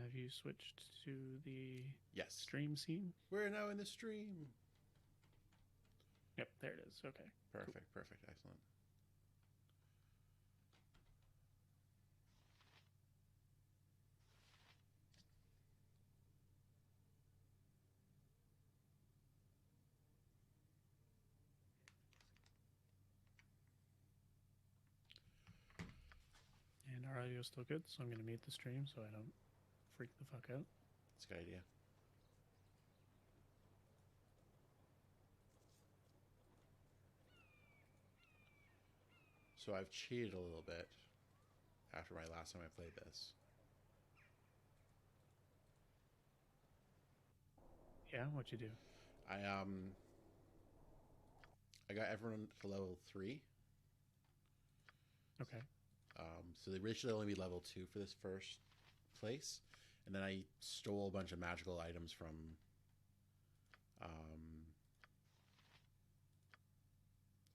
Have you switched to the Yes. stream scene? We're now in the stream. Yep, there it is. Okay, cool. Perfect, perfect, excellent. And our audio is still good, so I'm going to mute the stream so I don't freak the fuck out. That's a good idea. So I've cheated a little bit after my last time I played this. Yeah, what'd you do? I I got everyone to level 3. Okay. So they originally only be level 2 for this first place, and then I stole a bunch of magical items from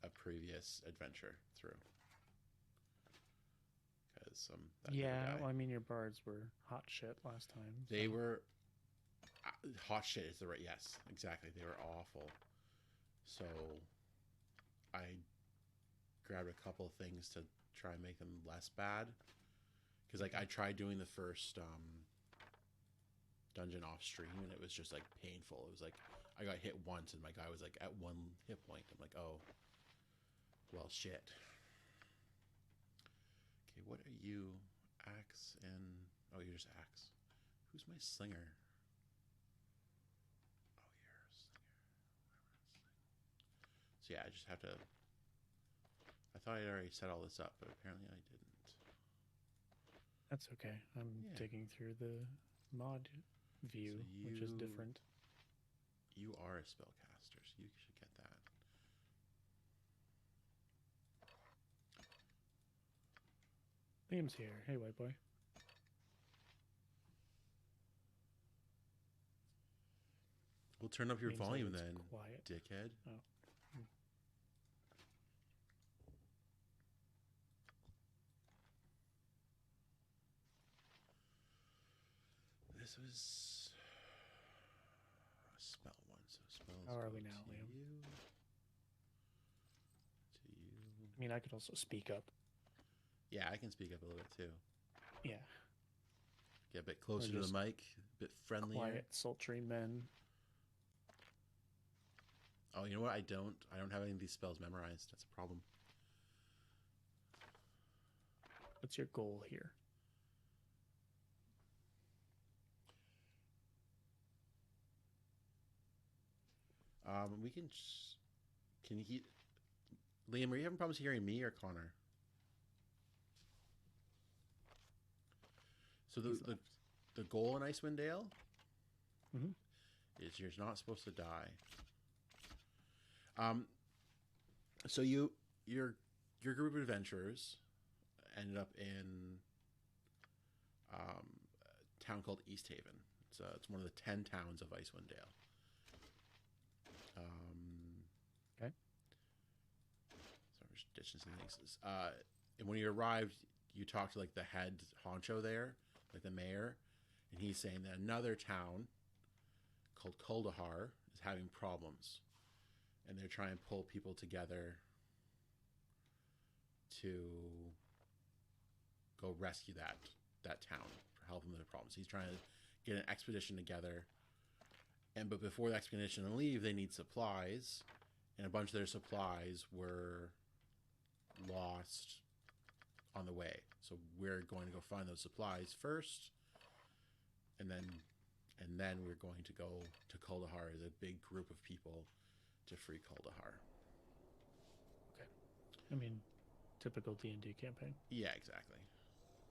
a previous adventure through. Because Yeah, well, I mean, your bards were hot shit last time. they So. were hot shit. Is the right? Yes, exactly. They were awful. So I grabbed a couple of things to try and make them less bad. Because like I tried doing the first dungeon off stream and it was just like painful. It was like I got hit once and my guy was like at 1 hit point. I'm like, oh, well, shit. Okay, what are you? Axe and oh, you're just axe. Who's my slinger? Oh, you're a slinger. So yeah, I just have to. I thought I'd already set all this up, but apparently I didn't. That's okay. I'm digging through the mod view, So which is different. You are a spellcaster, so you should get that. Liam's here. Hey, white boy. We'll turn up your Means volume it's then, quiet. dickhead. Oh. This was a spell one, so spells. How are go we now, to Liam? You, to you. I mean, I could also speak up. Yeah, I can speak up a little bit too. Yeah. Get a bit closer to the mic, a bit friendlier. Quiet, sultry men. Oh, you know what? I don't have any of these spells memorized. That's a problem. What's your goal here? We can. Can you? Liam, are you having problems hearing me or Connor? So the goal in Icewind Dale is you're not supposed to die. So your group of adventurers ended up in a town called East Haven. It's one of the 10 towns of Icewind Dale. Okay. So we're just ditching some things. And when you arrived, you talked to like the head honcho there, like the mayor, and he's saying that another town called Kuldahar is having problems, and they're trying to pull people together to go rescue that town, help them with their problems. He's trying to get an expedition together, but before the expedition to leave, they need supplies, and a bunch of their supplies were lost on the way. So we're going to go find those supplies first, and then we're going to go to Kuldahar as a big group of people to free Kuldahar. Okay. I mean, typical D&D campaign. Yeah, exactly.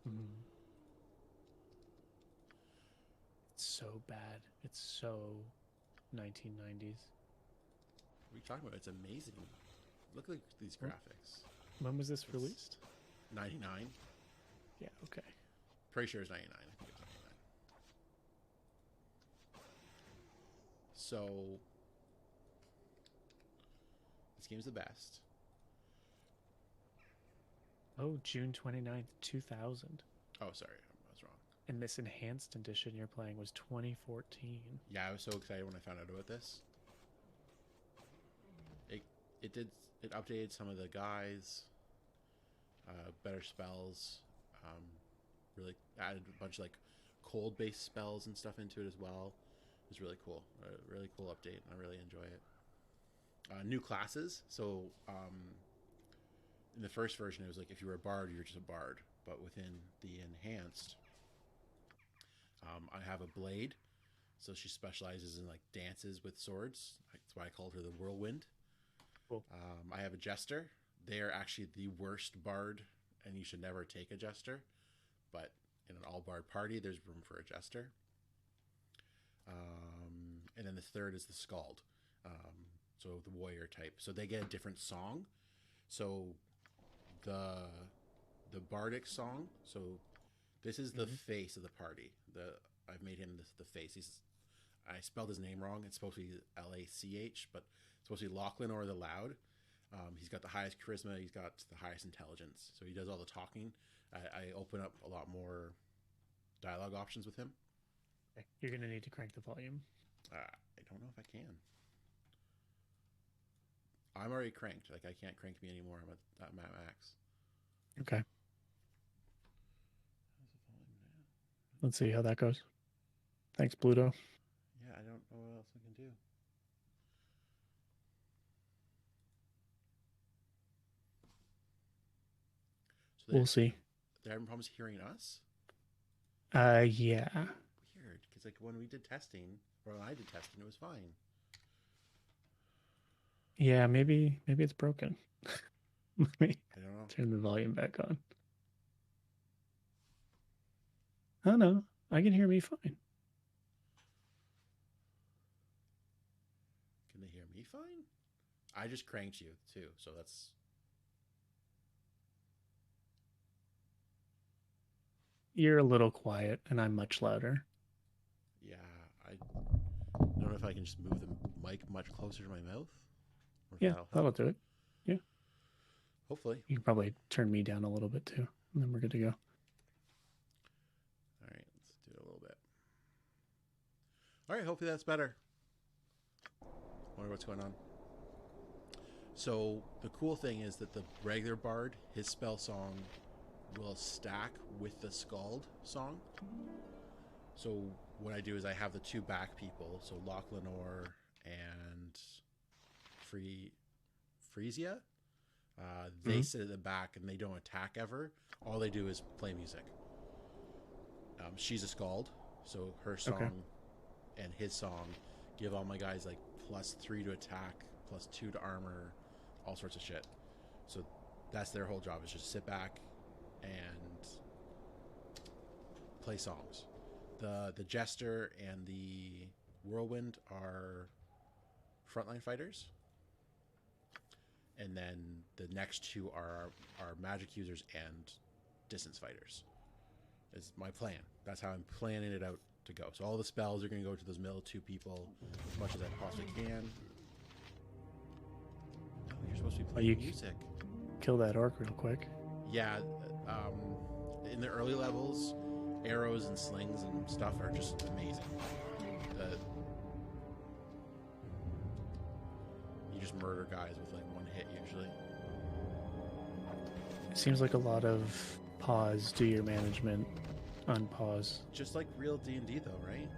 Mm-hmm. It's so bad. It's so 1990s. What are you talking about? It's amazing. Look at these graphics. When was this released? 99. Yeah, okay. Pretty sure it's 99. I think it was 99. So this game's the best. Oh, June 29th, 2000. Oh, sorry. I was wrong. And this enhanced edition you're playing was 2014. Yeah, I was so excited when I found out about this. It it did it updated some of the guys, better spells, um, really added a bunch of like cold based spells and stuff into it as well. It was really cool, a really cool update. I really enjoy it. New classes. So in the first version, it was like if you were a bard, you were just a bard. But within the enhanced, I have a blade. So she specializes in like dances with swords. That's why I called her the Whirlwind. Cool. I have a jester. They are actually the worst bard, and you should never take a jester. But in an all bard party, there's room for a jester. And then the third is the Scald. So the warrior type. So they get a different song. So the bardic song. So this is the face of the party. I've made him the face. I spelled his name wrong. It's supposed to be Lach, but it's supposed to be Lachlan or the Loud. He's got the highest charisma. He's got the highest intelligence. So he does all the talking. I open up a lot more dialogue options with him. Okay. You're going to need to crank the volume. I don't know if I can. I'm already cranked. Like, I can't crank me anymore. I'm at max. Okay. Let's see how that goes. Thanks, Pluto. Yeah, I don't know what else I can do. So We'll see. They're having problems hearing us? Yeah. Weird, because like when we did testing, or when I did testing, it was fine. Yeah, maybe it's broken. Let me I don't know. turn the volume back on. Oh no, I can hear me fine. Can they hear me fine? I just cranked you too, so that's... You're a little quiet, and I'm much louder. Yeah, I don't know if I can just move the mic much closer to my mouth. Yeah, that'll do it. Yeah. Hopefully. You can probably turn me down a little bit too, and then we're good to go. All right, let's do it a little bit. All right, hopefully that's better. Wonder what's going on. So the cool thing is that the regular bard, his spell song will stack with the Scald song. So what I do is I have the two back people, so Loch Lenore and Frisia. They sit at the back and they don't attack ever. All they do is play music. She's a Scald, so her song and his song give all my guys like +3 to attack, +2 to armor, all sorts of shit. So that's their whole job, is just sit back and play songs. The Jester and the Whirlwind are frontline fighters. And then the next two are magic users and distance fighters. Is my plan. That's how I'm planning it out to go. So all the spells are going to go to those middle two people as much as I possibly can. Oh, you're supposed to be playing music. Kill that orc real quick. Yeah. In the early levels, arrows and slings and stuff are just amazing. You just murder guys with like one hit usually. It seems like a lot of pause, do your management, unpause. Just like real D&D though, right?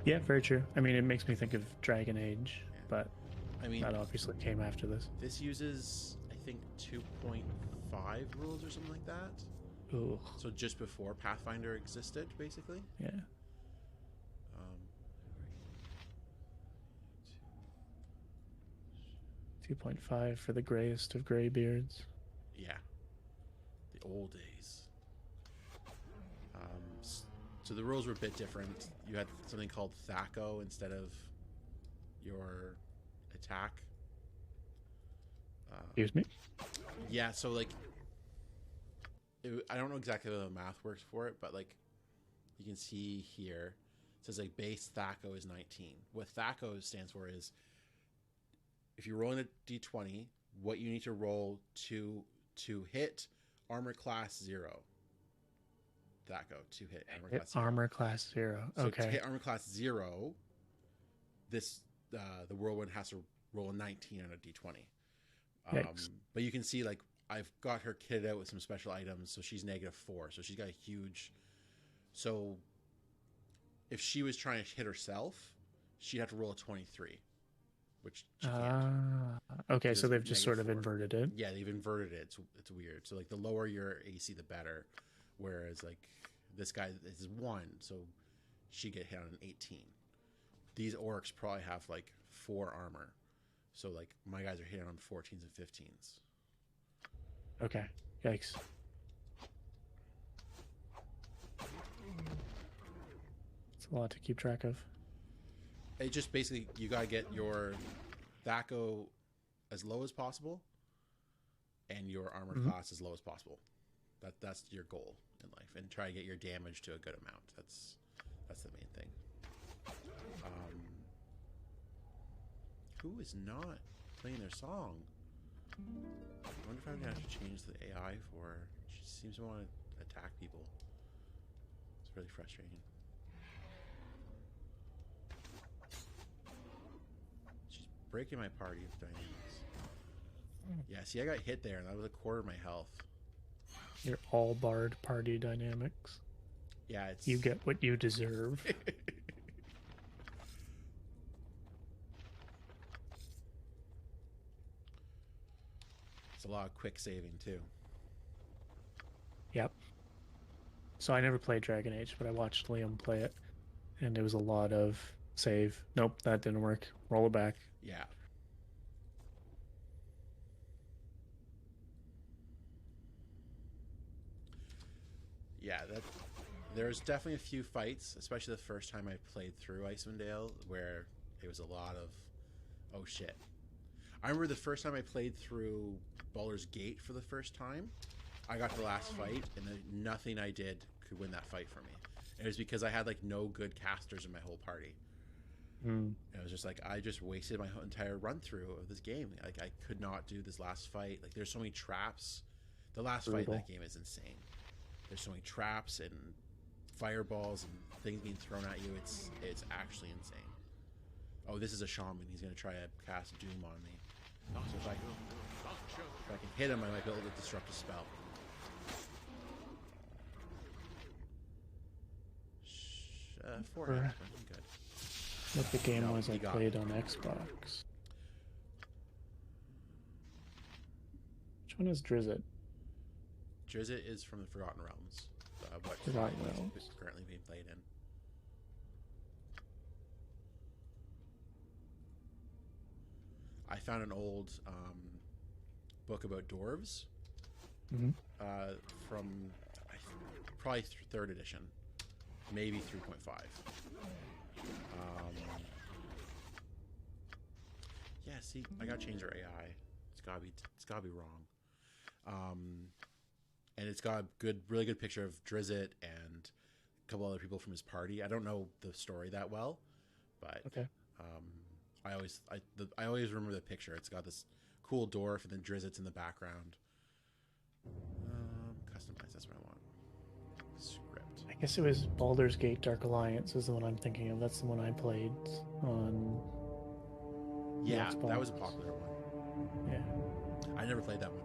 Yeah, very true. I mean, it makes me think of Dragon Age, but I mean, that obviously came after this. This uses, I think, 2.5 rules or something like that. Ooh. So just before Pathfinder existed, basically. Yeah. 2.5 for the grayest of gray beards. Yeah. The old days. So the rules were a bit different. You had something called Thaco instead of your attack. Excuse me? Yeah, so like... I don't know exactly how the math works for it, but like you can see here, it says like base Thaco is 19. What Thaco stands for is if you're rolling a d20, what you need to roll to hit armor class 0. that go? Two hit armor Hit class 0. armor class 0. So to Okay. hit armor class 0, this the whirlwind has to roll a 19 on a d20. Yikes. But you can see, like, I've got her kitted out with some special items, so she's -4. So she's got a huge. So if she was trying to hit herself, she'd have to roll a 23, which she can't. Okay, She so does they've just sort of -4. inverted it. Yeah, they've inverted it. It's weird. So like the lower your AC, the better. Whereas like this guy is 1, so she get hit on an 18. These orcs probably have like 4 armor, so like my guys are hitting on 14s and 15s. Okay. Yikes. It's a lot to keep track of. It just basically, you gotta get your THAC0 as low as possible and your armor class as low as possible. That's your goal in life, and try to get your damage to a good amount. That's the main thing. Who is not playing their song? I wonder if I'm gonna have to change the AI for her. She seems to want to attack people. It's really frustrating. She's breaking my party of dynamics. Yeah, see, I got hit there, and that was a quarter of my health. Your all barred party dynamics. Yeah, it's... You get what you deserve. It's a lot of quick saving, too. Yep. So I never played Dragon Age, but I watched Liam play it, and it was a lot of save. Nope, that didn't work. Roll it back. Yeah. Yeah, there's definitely a few fights, especially the first time I played through Icewind Dale, where it was a lot of, oh shit. I remember the first time I played through Baldur's Gate for the first time, I got to the last fight, and nothing I did could win that fight for me. And it was because I had like no good casters in my whole party. And it was just like, I just wasted my entire run through of this game. Like, I could not do this last fight. Like, there's so many traps. The last fight in that game is insane. There's so many traps and fireballs and things being thrown at you. It's actually insane. Oh, this is a shaman. He's going to try to cast Doom on me. So if I can hit him, I might be able to disrupt a spell. 4 hits, I'm good. What the game was I got played on Xbox. Which one is Drizzt? Drizzt is from the Forgotten Realms. What Forgotten is Realms. currently being played in. I found an old book about dwarves from probably 3rd edition, maybe 3.5. Yeah, see, I gotta change their AI. It's gotta be wrong. And it's got a really good picture of Drizzt and a couple other people from his party. I don't know the story that well, but Okay. I always remember the picture. It's got this cool dwarf, and then Drizzt's in the background. Customize. That's what I want. Script. I guess it was Baldur's Gate Dark Alliance is the one I'm thinking of. That's the one I played on. Yeah, Xbox. that was a popular one. Yeah. I never played that one.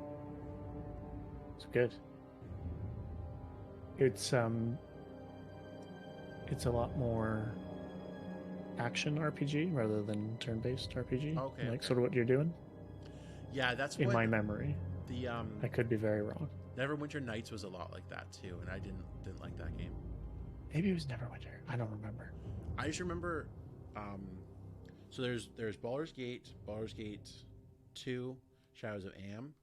It's good. It's a lot more action RPG rather than turn-based RPG. Okay, like sort of what you're doing. Yeah, that's in what my memory. The I could be very wrong. Neverwinter Nights was a lot like that too, and I didn't like that game. Maybe it was Neverwinter. I don't remember. I just remember. So there's Baldur's Gate 2, Shadows of Am,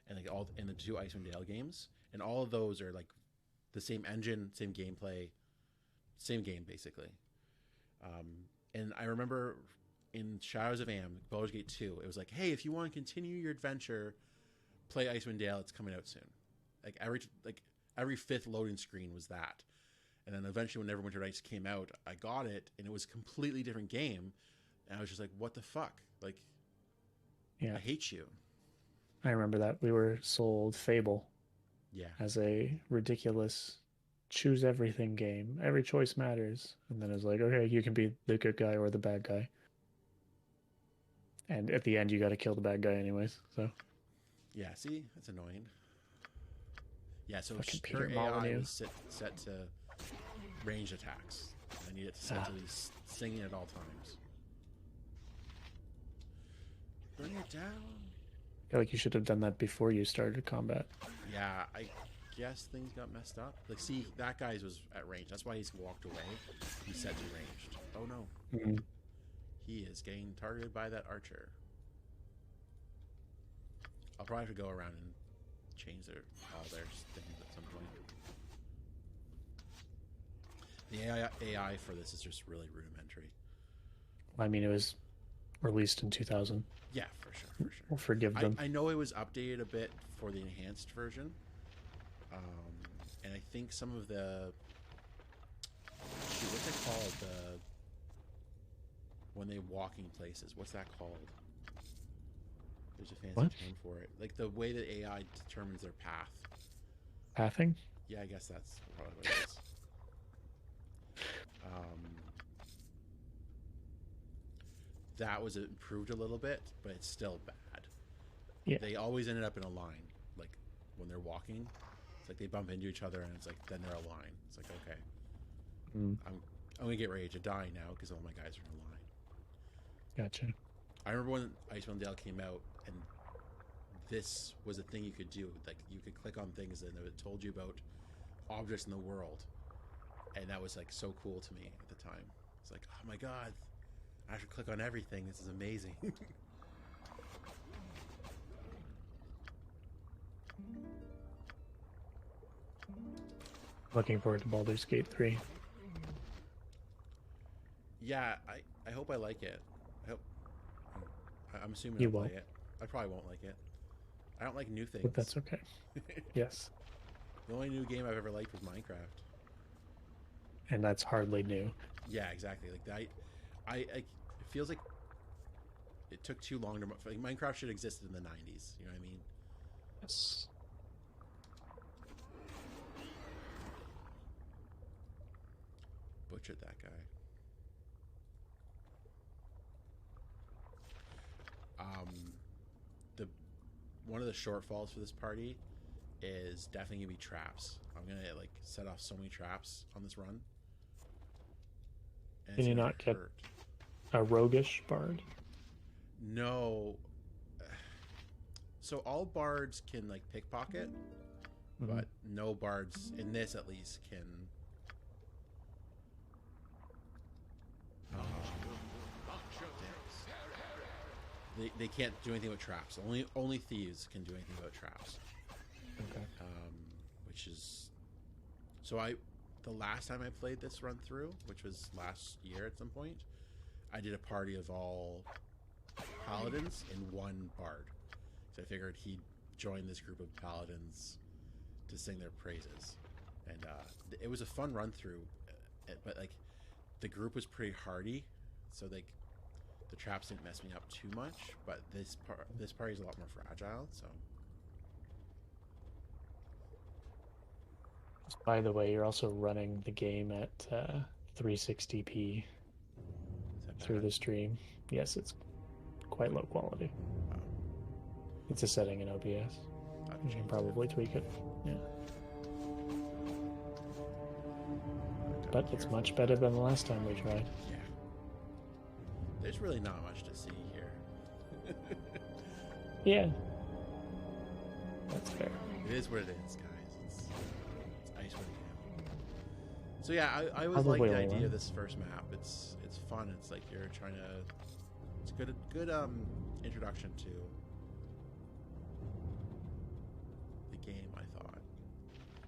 and like all in the 2 Icewind Dale games, and all of those are like the same engine, same gameplay, same game basically. And I remember in Shadows of Am, Baldur's Gate 2, it was like, hey, if you want to continue your adventure, play Icewind Dale. It's coming out soon. Like every 5th loading screen was that. And then eventually when Neverwinter Nights came out, I got it, and it was a completely different game. And I was just like, what the fuck? Like, yeah, I hate you. I remember that. We were sold Fable Yeah. as a ridiculous choose everything game. Every choice matters. And then it's like, okay, you can be the good guy or the bad guy. And at the end, you got to kill the bad guy anyways. So Yeah, see, that's annoying. Yeah, so fucking her Peter AI Molyneux. was set to ranged attacks. I need it to set Ah, to these singing at all times. Bring it down. I feel like you should have done that before you started combat. Yeah, I guess things got messed up. Like, see, that guy's was at range. That's why he's walked away. He's set to ranged. Oh no, Mm. he is getting targeted by that archer. I'll probably have to go around and change all their things at some point. The AI for this is just really rudimentary. I mean, it was released in 2000. Yeah, for sure, for sure. We'll forgive them. I know it was updated a bit for the enhanced version, and I think some of the what's it called, the when they walking places. What's that called? There's a fancy What? term for it. Like the way that AI determines their path. Pathing? Yeah, I guess that's probably what it is. Um, that was improved a little bit, but it's still bad. Yeah. They always ended up in a line, like when they're walking. It's like they bump into each other, and it's like then they're aligned. It's like okay, Mm, I'm gonna get ready to die now because all my guys are in a line. gotcha. I remember when Icewind Dale came out, and this was a thing you could do. Like you could click on things, and it told you about objects in the world, and that was like so cool to me at the time. It's like, oh my god, I should click on everything. This is amazing. Looking forward to Baldur's Gate 3. Yeah, I hope I like it. I hope. I'm assuming You I'll play won't, it. I probably won't like it. I don't like new but things. that's okay. Yes. The only new game I've ever liked was Minecraft. And that's hardly new. Yeah, exactly. Like that. It feels like it took too long to. Like Minecraft should have existed in the '90s. You know what I mean? Yes. Butchered that guy. Um, the one of the shortfalls for this party is definitely gonna be traps. I'm gonna like set off so many traps on this run, and Can it's you gonna not get hurt. a roguish bard? No, so all bards can like pickpocket, Mm-hmm. but no bards in this at least can. They can't do anything with traps. Only thieves can do anything about traps. Okay. Which is so I the last time I played this run through, which was last year at some point, I did a party of all paladins and one bard. So I figured he'd join this group of paladins to sing their praises, and it was a fun run through. But like the group was pretty hardy, so like the traps didn't mess me up too much. But this party is a lot more fragile, so. Just by the way, you're also running the game at 360p Is that through bad? the stream. Yes, it's quite low quality. Wow. It's a setting in OBS. I've You can changed probably tweak it. Yeah. But it's much better than the last time we tried. Yeah. There's really not much to see here. Yeah. That's fair. It is what it is, guys. It's Icewind Dale. So yeah, I always like Probably the only idea one. of this first map. It's fun. It's like you're trying to. It's good introduction to the game. I thought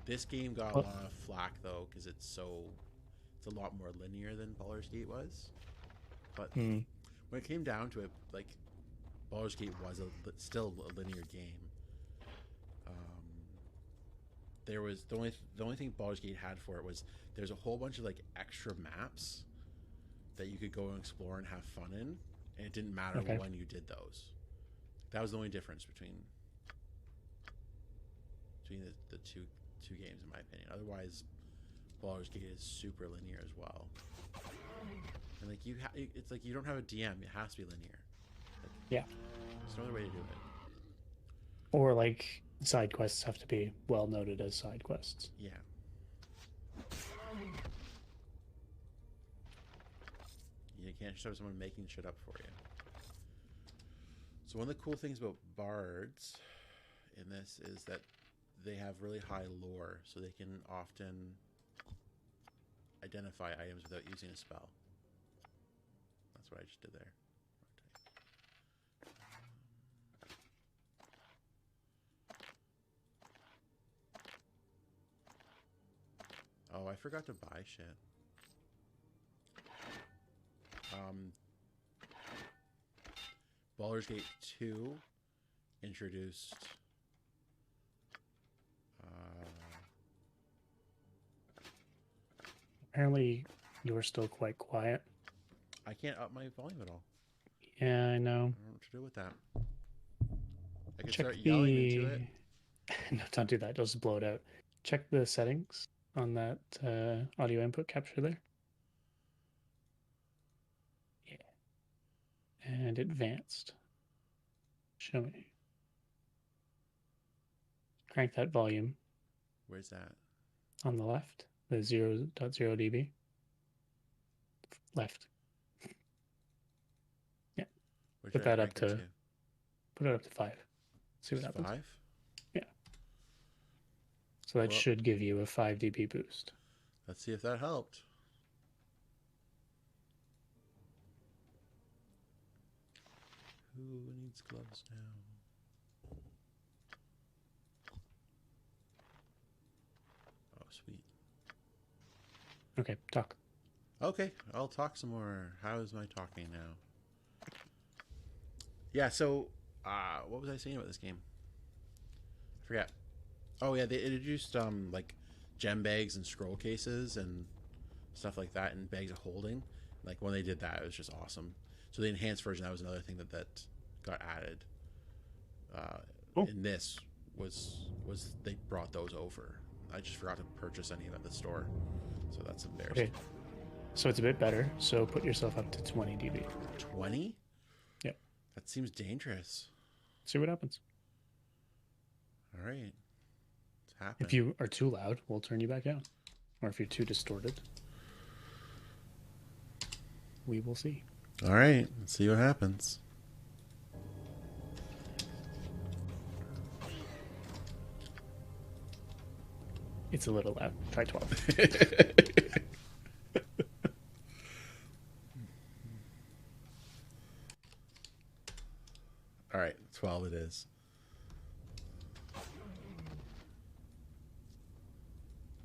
this game got a Well, lot of flack though because it's a lot more linear than Baldur's Gate was. But hmm. when it came down to it, like Baldur's Gate was still a linear game. There was the only thing Baldur's Gate had for it was there's a whole bunch of like extra maps that you could go and explore and have fun in, and it didn't matter Okay. when you did those. That was the only difference between the two games, in my opinion. Otherwise, Baldur's Gate is super linear as well. And like it's like you don't have a DM; it has to be linear. Like, Yeah. there's no other way to do it. Or like side quests have to be well noted as side quests. Yeah. You can't just have someone making shit up for you. So one of the cool things about bards in this is that they have really high lore, so they can often identify items without using a spell. That's what I just did there. Oh, I forgot to buy shit. Baldur's Gate 2 introduced Apparently, you were still quite quiet. I can't up my volume at all. Yeah, I know. I don't know what to do with that. I can Check start yelling into it. No, don't do that. Just blow it out. Check the settings on that audio input capture there. Yeah. And advanced. Show me. Crank that volume. Where's that? On the left, the 0.0 dB. Left. Yeah. Put that up to 5. See what happens. 5? Yeah. So that should give you a 5 dB boost. Let's see if that helped. Who needs gloves now? Oh, sweet. Okay, talk. Okay, I'll talk some more. How is my talking now? Yeah, so what was I saying about this game? I forget. Oh yeah, they introduced like gem bags and scroll cases and stuff like that, and bags of holding. Like when they did that, it was just awesome. So the enhanced version, that was another thing that got added. In this was they brought those over. I just forgot to purchase any of them at the store, so that's embarrassing. Okay. So it's a bit better. So put yourself up to 20 dB. 20? Yep. That seems dangerous. See what happens. All right. It's happening. If you are too loud, we'll turn you back down. Or if you're too distorted, we will see. All right. Let's see what happens. It's a little loud. Try 12. All right. 12 it is.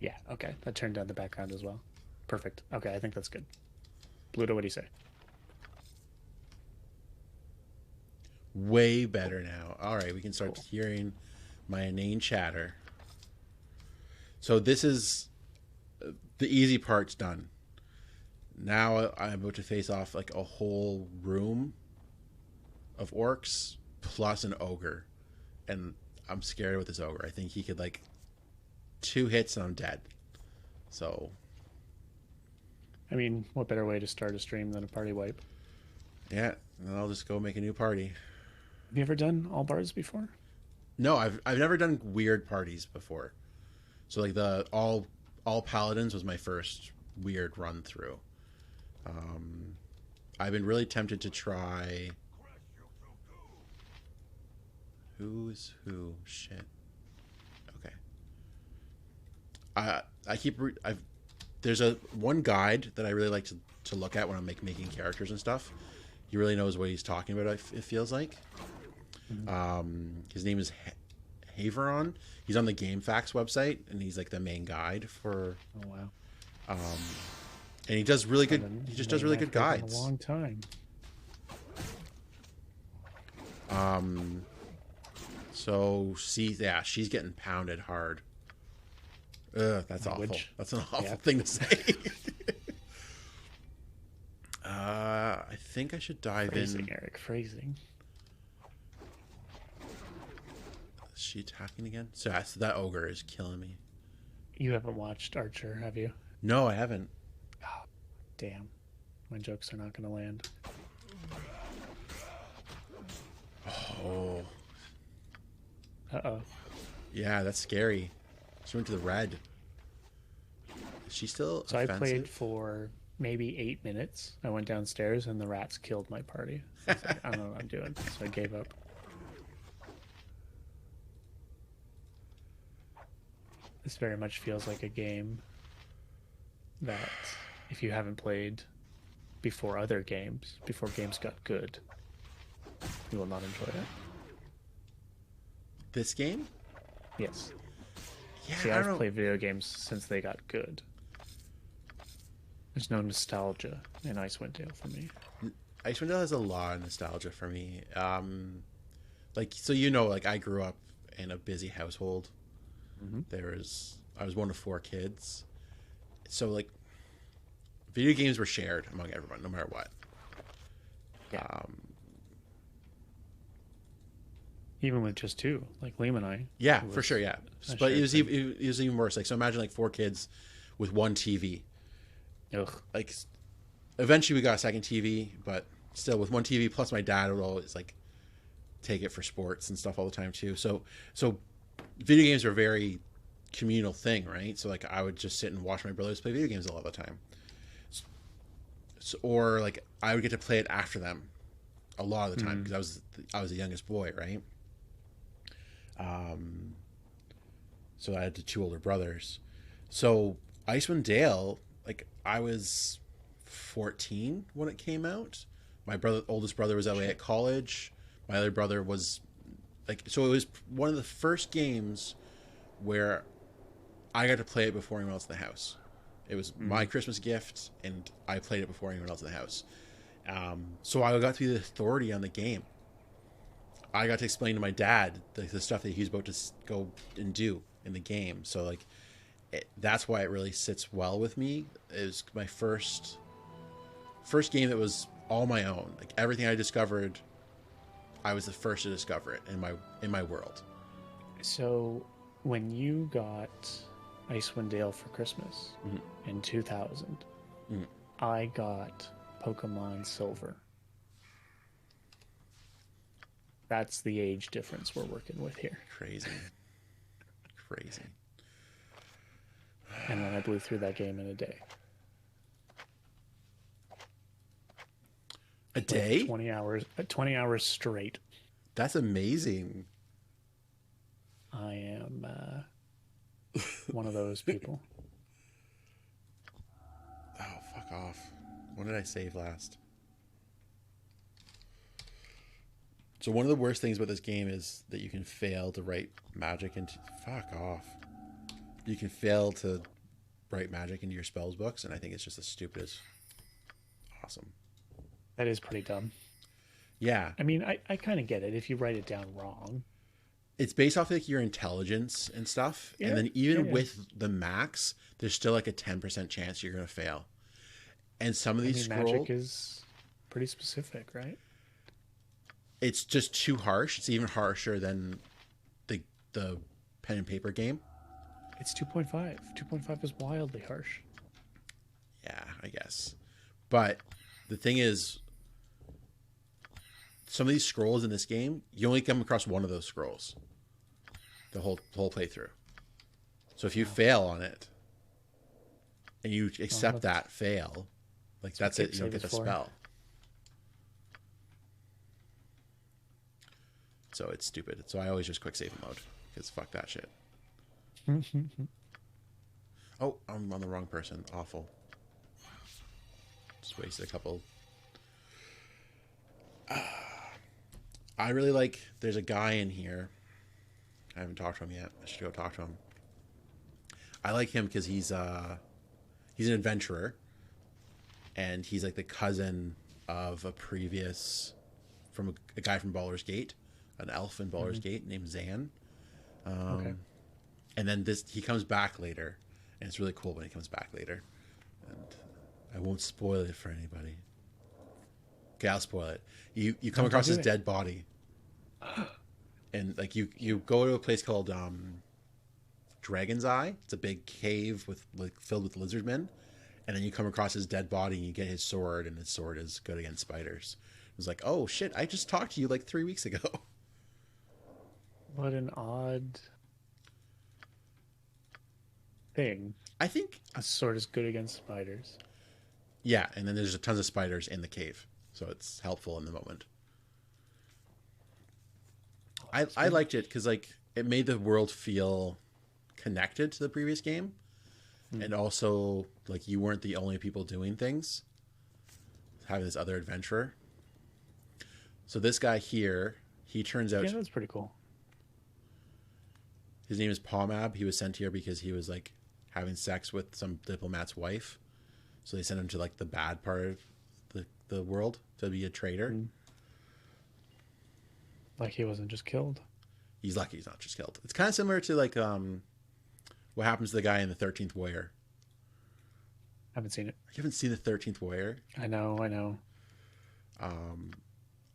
Yeah, okay. That turned down the background as well. Perfect. Okay, I think that's good. Bluto, what do you say? Way better now. All right, we can start hearing my inane chatter. So this is the easy part's done. Now I'm about to face off like a whole room of orcs plus an ogre. And I'm scared with this ogre. I think he could like 2 hits and I'm dead. So I mean, what better way to start a stream than a party wipe? yeah, and I'll just go make a new party. Have you ever done all bards before? No, I've never done weird parties before. So like the all paladins was my first weird run through. I've been really tempted to try. Who's who? Shit. Okay. There's one guide that I really like to look at when I'm making characters and stuff. He really knows what he's talking about. It feels like. His name is Haveron. He's on the GameFAQs website, and he's like the main guide for. Oh wow. And he does really good. He just does really good guides. A long time. So she's getting pounded hard. Ugh, that's awful. That's an awful thing to say. I think I should dive in. Eric, phrasing. Is she attacking again? So that ogre is killing me. You haven't watched Archer, have you? No, I haven't. Oh, damn. My jokes are not going to land. Oh, Uh-oh. yeah, that's scary. She went to the red. Is she still So I played offensive? for maybe 8 minutes. I went downstairs and the rats killed my party. I was like, I don't know what I'm doing. So I gave up. This very much feels like a game that if you haven't played before other games, before games got good, you will not enjoy it. This game? Yes. Yeah, See, I don't I've know. played video games since they got good. There's no nostalgia in Icewind Dale for me. Icewind Dale has a lot of nostalgia for me. Like so, you know, like I grew up in a busy household. Mm-hmm. I was one of four kids, so like video games were shared among everyone, no matter what. Yeah. Um, Even with just two, like Liam and I, yeah, it for sure, was yeah. a But shared thing. it was even worse. Like so, imagine like four kids with one TV. Ugh. Like eventually we got a second TV, but still with one TV plus my dad would always like take it for sports and stuff all the time too. So video games are a very communal thing, right? So like I would just sit and watch my brothers play video games a lot of the time. So, or like I would get to play it after them a lot of the time Mm. because I was the youngest boy, right? Um, so I had the two older brothers. So Icewind Dale, like I was 14 when it came out. My oldest brother was away at Shit. college. My other brother was like, so it was one of the first games where I got to play it before anyone else in the house. It was my Mm. Christmas gift, and I played it before anyone else in the house. So I got to be the authority on the game. I got to explain to my dad the stuff that he was about to go and do in the game. So like, that's why it really sits well with me. It was my first game that was all my own. Like everything I discovered, I was the first to discover it in my world. So when you got Icewind Dale for Christmas Mhm. in 2000, Mhm. I got Pokemon Silver. That's the age difference we're working with here. Crazy, crazy. And then I blew through that game in a day A with day? 20 hours straight. That's amazing. I am one of those people. Oh, fuck off. When did I save last? So one of the worst things about this game is that you can fail to write magic into. Fuck off. You can fail to write magic into your spells books, and I think it's just the stupidest. Awesome. That is pretty dumb. Yeah, I mean, I kind of get it if you write it down wrong. it's based off like your intelligence and stuff, and Yeah, then yeah, even yeah. with the max, there's still like a 10% chance you're gonna fail. And some of I these mean, magic scroll, is pretty specific, right? it's just too harsh. It's even harsher than the pen and paper game. It's 2.5. 2.5 is wildly harsh. Yeah, I guess. But the thing is, some of these scrolls in this game, you only come across one of those scrolls the whole playthrough. So if you Wow. fail on it and you Well, accept that fail, like what that's it. quick You don't save get is the for. spell. So it's stupid. So I always just quick save mode because fuck that shit. Oh, I'm on the wrong person. Awful. Just wasted a couple. I really like. There's a guy in here. I haven't talked to him yet. I should go talk to him. I like him because he's an adventurer, and he's like the cousin of a previous from a guy from Baldur's Gate, an elf in Baldur's Mhm. Gate named Zan. Okay. And then this he comes back later, and it's really cool when he comes back later. And I won't spoil it for anybody. Okay, I'll spoil it. You come No, don't across do his it. dead body, and like you go to a place called Dragon's Eye. It's a big cave with like filled with lizardmen, and then you come across his dead body and you get his sword, and his sword is good against spiders. It was like, oh shit, I just talked to you like 3 weeks ago. What an odd thing. I think, A sword is good against spiders. yeah, and then there's tons of spiders in the cave, so it's helpful in the moment. I liked it because like it made the world feel connected to the previous game, and also like you weren't the only people doing things, having this other adventurer. So this guy here, he turns out Yeah, that's pretty cool. his name is Pomab. He was sent here because he was like having sex with some diplomat's wife, so they sent him to like the bad part of the world to be a traitor. Like he wasn't just killed. He's lucky he's not just killed. It's kind of similar to like what happens to the guy in the 13th Warrior. Haven't seen it. You haven't seen the 13th Warrior? I know.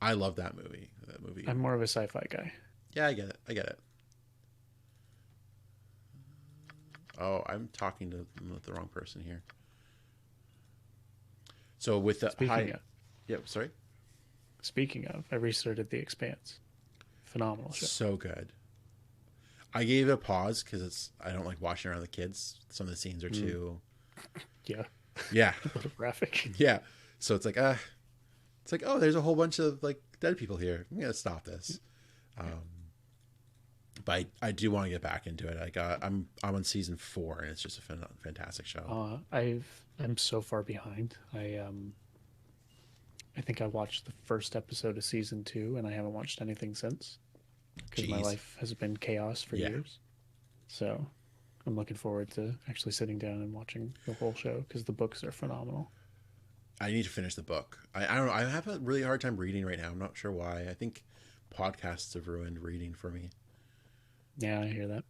I love that movie. That movie. I'm more of a sci-fi guy. Yeah, I get it. Oh, I'm talking to the wrong person here. So with the Speaking of, I restarted The Expanse. Phenomenal show. So good. I gave it a pause because I don't like watching around the kids. Some of the scenes are too. Yeah. Yeah. A little graphic. Yeah. So it's like oh, there's a whole bunch of like dead people here. I'm gonna stop this. But I do want to get back into it. I'm on season 4, and it's just a fantastic show. I'm so far behind. I think I watched the first episode of season 2, and I haven't watched anything since because my life has been chaos for years. So I'm looking forward to actually sitting down and watching the whole show because the books are phenomenal. I need to finish the book. I don't know. I have a really hard time reading right now. I'm not sure why. I think podcasts have ruined reading for me. Yeah, I hear that.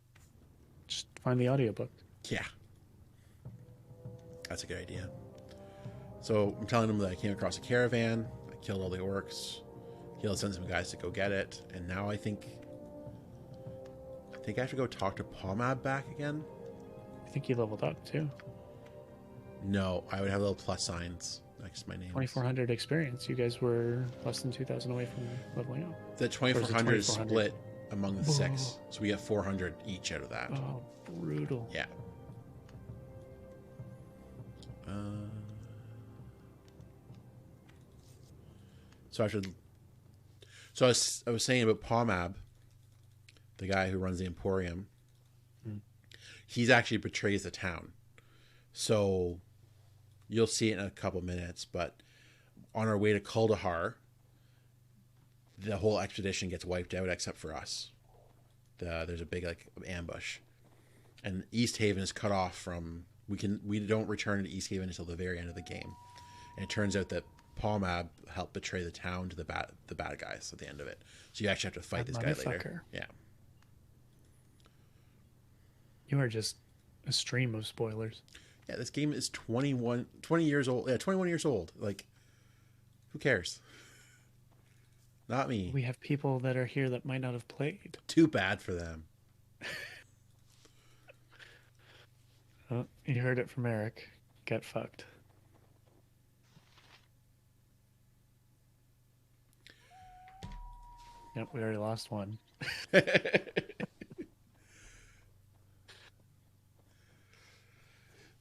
Just find the audiobook. Yeah. That's a good idea. So I'm telling him that I came across a caravan. I killed all the orcs. He'll send some guys to go get it. And now I think I have to go talk to Pomab back again. I think you leveled up too. No, I would have little plus signs next to my name. 2400 experience. You guys were less than 2000 away from leveling up. The 2400 is split among the 6. So we get 400 each out of that. Oh, brutal. Yeah. So I was saying about Pomab, the guy who runs the Emporium. He's actually betrays the town. So you'll see it in a couple minutes, but on our way to Kuldahar, the whole expedition gets wiped out except for us. There's a big like ambush, and East Haven is cut off from. We don't return to East Haven until the very end of the game, and it turns out that Pomab helped betray the town to the bad guys at the end of it. So you actually have to fight this guy later. Yeah. You are just a stream of spoilers. Yeah, this game is 20 years old. Yeah, 21 years old. Like, who cares? Not me. We have people that are here that might not have played. Too bad for them. Oh, you heard it from Eric. Get fucked. Yep, we already lost one.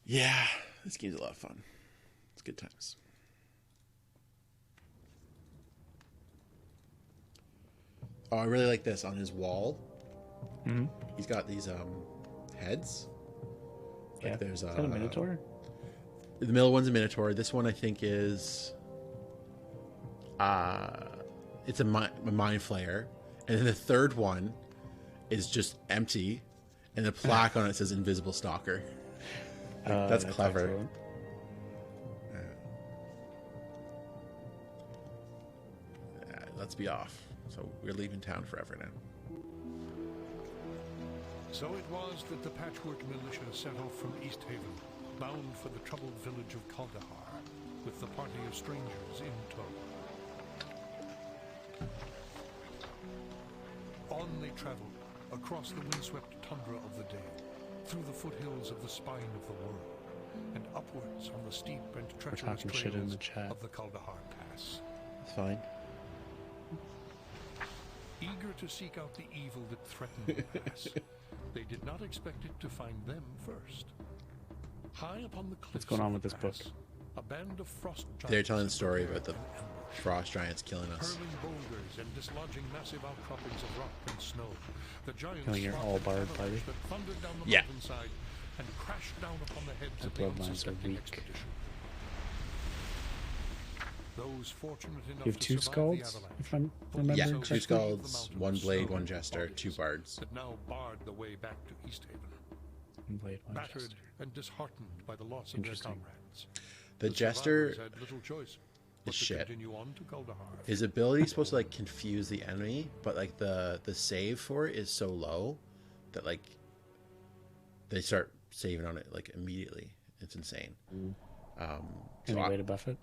Yeah, this game's a lot of fun. It's good times. Oh, I really like this on his wall. Mm-hmm. He's got these heads. Yeah. Like there's is that a Minotaur? The middle one's a Minotaur. This one I think is it's a mind flayer. And then the third one is just empty, and the plaque on it says Invisible Stalker. That's clever. Excellent. Let's be off. So we're leaving town forever now. So it was that the Patchwork Militia set off from East Haven, bound for the troubled village of Kuldahar, with the party of strangers in tow. On they traveled, across the windswept tundra of the day, through the foothills of the spine of the world, and upwards on the steep and treacherous talking shit in trails the chat. of the Kaldahar Pass. It's fine. Eager to seek out the evil that threatened the pass, they did not expect it to find them first. High upon the cliffs What's going on with this pass, book? a band of frost giants They're telling the story about the an ambush, frost giants killing us. hurling boulders and dislodging massive outcroppings of rock and snow. The giants Killing your sparked all an bard avalanche party? that thundered down the Yeah. mountainside and crashed down upon the heads My of the bloodlines are unsuspecting weak. expedition. Those fortunate enough You have to two survive scalds, the avalanche, if I'm fully remembering Yeah, so two correctly. scalds, one blade, one Snow jester, bodies two bards. that now barred the way back to Easthaven, Blade battered Winchester. and disheartened by the loss of their Interesting. comrades. The jester survivors had little choice but is to shit. continue on to Kaldahar. His ability is supposed to like confuse the enemy, but like the save for it is so low that like they start saving on it like immediately. It's insane. Any way to buff it?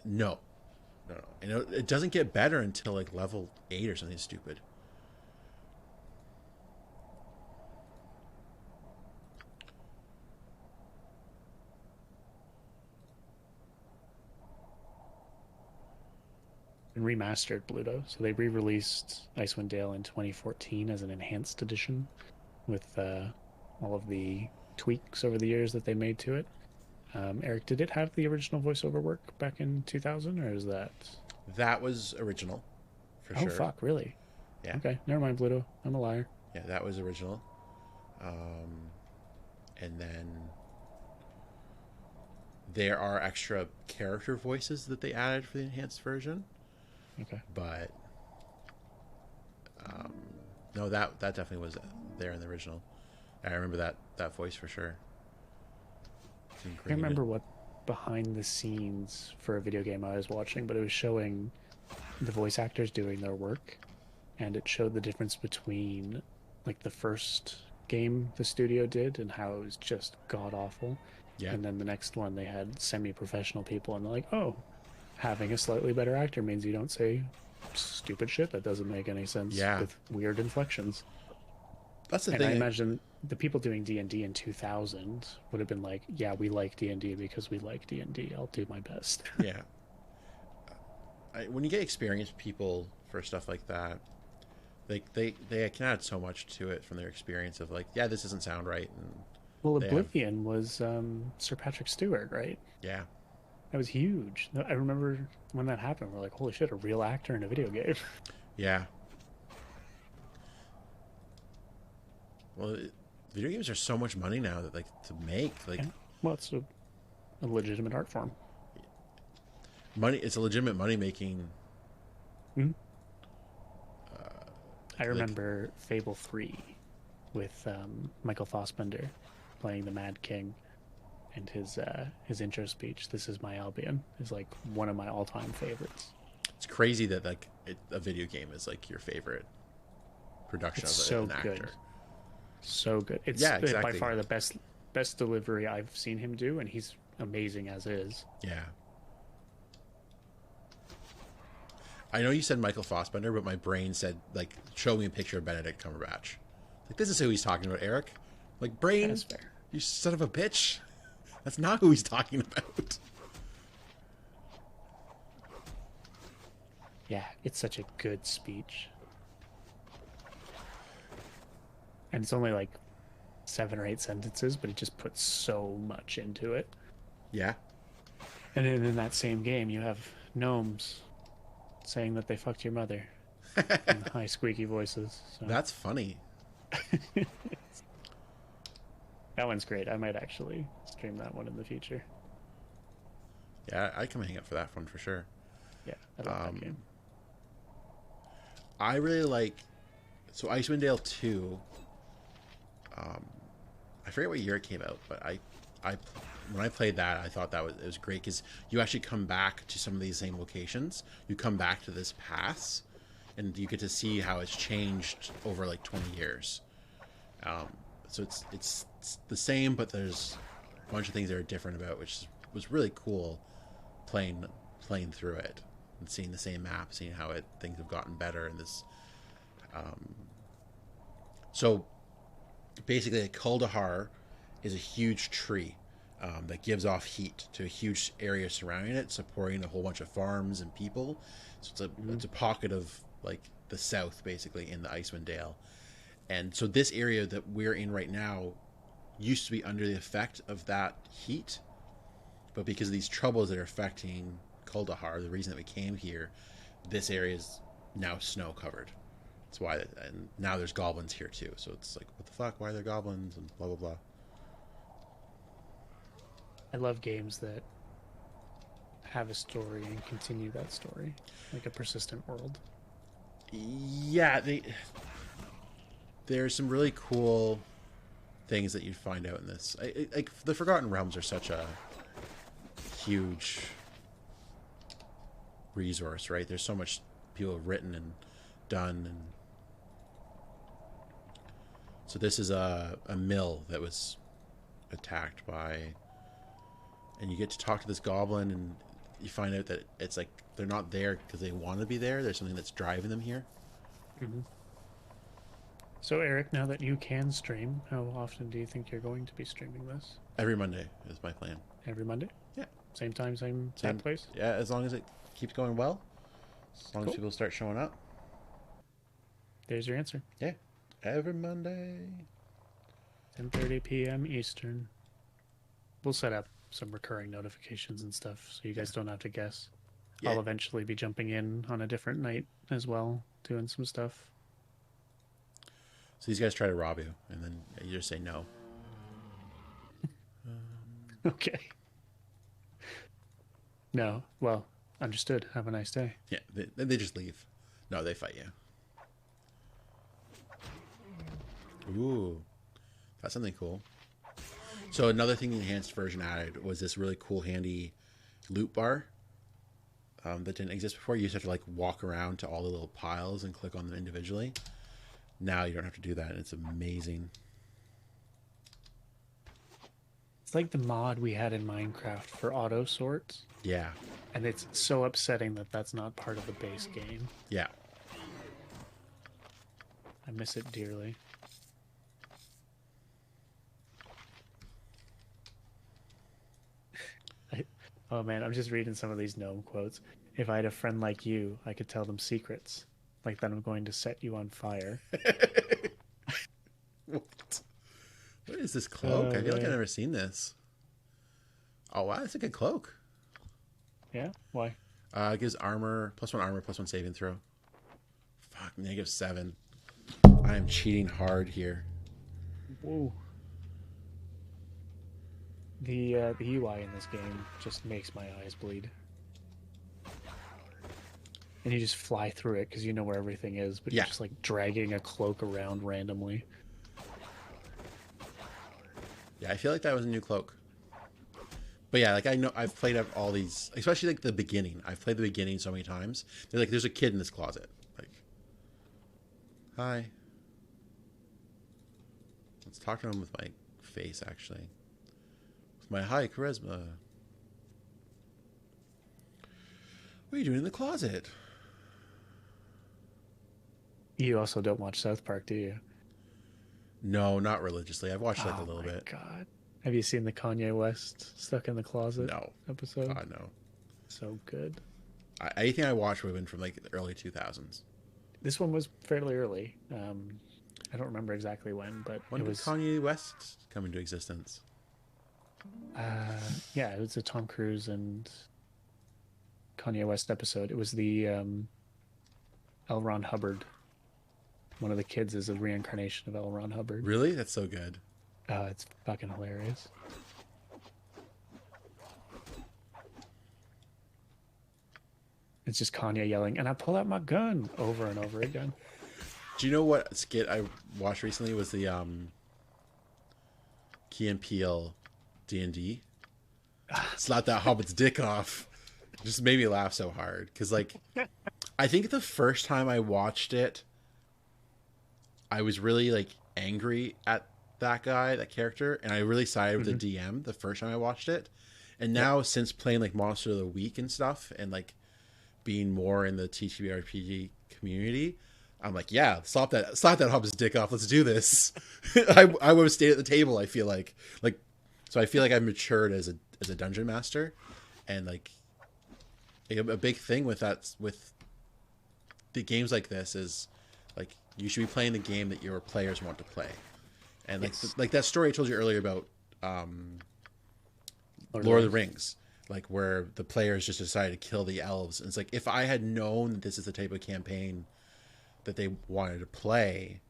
No. And it doesn't get better until like level 8 or something stupid. And remastered Bluto. So they re-released Icewind Dale in 2014 as an enhanced edition with all of the tweaks over the years that they made to it. Eric, did it have the original voiceover work back in 2000, or is that... That was original, for Oh, sure. fuck, really? Yeah. Okay, never mind, Bluto. I'm a liar. Yeah, that was original. And then there are extra character voices that they added for the enhanced version. Okay. But no, that definitely was there in the original. I remember that voice for sure. I can't remember what behind the scenes for a video game I was watching, but it was showing the voice actors doing their work, and it showed the difference between like the first game the studio did and how it was just god awful. Yeah. And then the next one they had semi-professional people, and they're like, oh, having a slightly better actor means you don't say stupid shit that doesn't make any sense with weird inflections. That's the and thing. I imagine the people doing D&D in 2000 would have been like, yeah, we like D&D because we like D&D. I'll do my best. Yeah. When you get experienced people for stuff like that, they can add so much to it from their experience of like, yeah, this doesn't sound right. And Well, Oblivion was Sir Patrick Stewart, right? Yeah. That was huge. I remember when that happened. We're like, holy shit, a real actor in a video game. Yeah. Well, video games are so much money now that like to make like. Yeah. Well, it's a legitimate art form. Money. It's a legitimate money making. Mm-hmm. I remember Fable 3 with Michael Fassbender playing the Mad King, and his intro speech, "This is my Albion," is like one of my all-time favorites. It's crazy that like a video game is like your favorite production It's of so an actor. good. So good. It's Yeah, exactly. by far the best delivery I've seen him do, and he's amazing as is. Yeah. I know you said Michael Fassbender, but my brain said, like, show me a picture of Benedict Cumberbatch. Like, this is who he's talking about, Eric. Like, brain, That's fair. you son of a bitch. That's not who he's talking about. Yeah, it's such a good speech. And it's only like 7 or 8 sentences, but it just puts so much into it. Yeah. And then in that same game, you have gnomes saying that they fucked your mother in high squeaky voices. So. That's funny. That one's great. I might actually stream that one in the future. Yeah, I'd come hang up for that one for sure. Yeah, I love that game. I really like... So Icewind Dale 2... I forget what year it came out, but I when I played that, I thought it was great because you actually come back to some of these same locations. You come back to this pass, and you get to see how it's changed over like 20 years. So it's the same, but there's a bunch of things that are different about, which was really cool playing through it and seeing the same map, seeing how things have gotten better in this. So basically, Kaldahar is a huge tree that gives off heat to a huge area surrounding it, supporting a whole bunch of farms and people. So it's a pocket of like the south, basically, in the Icewind Dale. And so this area that we're in right now used to be under the effect of that heat, but because of these troubles that are affecting Kuldahar, the reason that we came here, this area is now snow covered. That's why, and now there's goblins here too. So it's like, what the fuck? Why are there goblins? And blah blah blah. I love games that have a story and continue that story, like a persistent world. Yeah, there's some really cool things that you find out in this. Like the Forgotten Realms are such a huge resource, right? There's so much people have written and done, and so this is a mill that was attacked by, and you get to talk to this goblin, and you find out that it's like they're not there because they want to be there. There's something that's driving them here. Mm-hmm. So Eric, now that you can stream, how often do you think you're going to be streaming this? Every Monday is my plan. Every Monday? Yeah. Same time, same place? Yeah, as long as it keeps going well. As long as people start showing up. There's your answer. Yeah. Every Monday. 10:30 p.m. Eastern. We'll set up some recurring notifications and stuff so you guys don't have to guess. Yeah. I'll eventually be jumping in on a different night as well, doing some stuff. So these guys try to rob you, and then you just say no. Okay. No. Well, understood. Have a nice day. Yeah, they just leave. No, they fight you. Ooh. That's something cool. So another thing the enhanced version added was this really cool, handy loot bar that didn't exist before. You used to have to like walk around to all the little piles and click on them individually. Now you don't have to do that, and it's amazing. It's like the mod we had in Minecraft for auto sorts. Yeah. And it's so upsetting that that's not part of the base game. Yeah. I miss it dearly. Oh man, I'm just reading some of these gnome quotes. If I had a friend like you, I could tell them secrets. Like that I'm going to set you on fire. What? What is this cloak? I feel like I've never seen this. Oh wow, it's a good cloak. Yeah? Why? It gives armor, +1 saving throw. Fuck, -7. I am cheating hard here. Whoa. The UI in this game just makes my eyes bleed. And you just fly through it because you know where everything is, but you're just like dragging a cloak around randomly. Yeah, I feel like that was a new cloak. But yeah, like I know I've played up all these, especially like the beginning. I've played the beginning so many times. They're like, there's a kid in this closet. Like, hi. Let's talk to him with my face, actually. With my high charisma. What are you doing in the closet? You also don't watch South Park, do you? No, not religiously. I've watched like a little bit. God. Have you seen the Kanye West Stuck in the Closet episode? God, no. So good. Anything I watched would have been from like the early 2000s. This one was fairly early. I don't remember exactly when, but when did Kanye West come into existence? Yeah, it was a Tom Cruise and Kanye West episode. It was the L. Ron Hubbard. One of the kids is a reincarnation of L. Ron Hubbard. Really? That's so good. It's fucking hilarious. It's just Kanye yelling, and I pull out my gun over and over again. Do you know what skit I watched recently was the Key and Peele D&D? Slap that hobbit's dick off. Just made me laugh so hard. Because, like, I think the first time I watched it, I was really, like, angry at that guy, that character, and I really sided with the DM the first time I watched it. And now, since playing, like, Monster of the Week and stuff, and, like, being more in the TTRPG community, I'm like, yeah, slap that hobbit's dick off. Let's do this. I would have stayed at the table. I feel like, so I feel like I've matured as a dungeon master, and like a big thing with that with the games like this is like you should be playing the game that your players want to play, and like Yes. like that story I told you earlier about Lord of the Rings, like where the players just decided to kill the elves. And it's like if I had known that this is the type of campaign that they wanted to play,